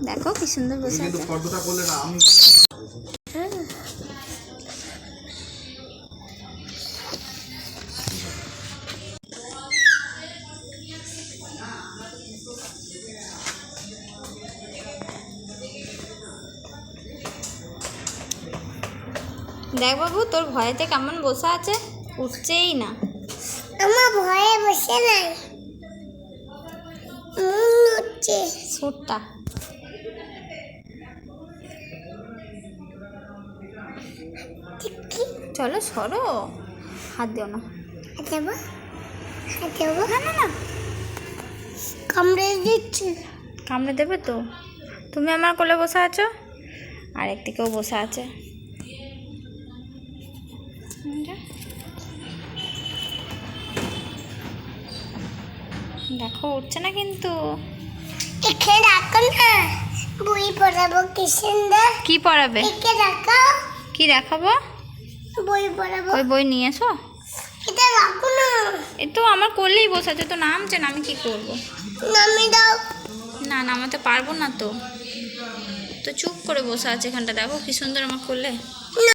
দেখো কি সুন্দর বসে আছে। দেখ বাবু, তোর ভয়েতে কেমন বসে আছে, উঠছেই না। আমার ভয়ে বসে নাই, উঠছে সুটটা। চলো সরো, হাত দিও না। না না না, কামড়ে দিচ্ছে। কামড়ে দেবে তো। তুমি আমার কোলে বসে আছো, আর একদিকেও বসে আছে। দেখো উঠছে না কিন্তু। একে রাখো না, বই পড়াবো কি সুন্দর। কি পড়াবে? একে রাখো। কি দেখাবো? বই পড়াবো। ওই বই নিয়ে এসো। এটা রাখো না। এই তো আমার কোলেই বসে আছে, তো নামছে না, আমি কি করবো? নামি দাও। না নামাতে পারবো না তো। তো চুপ করে বসে আছে এখানটা, দেখো কি সুন্দর আমার কোলে।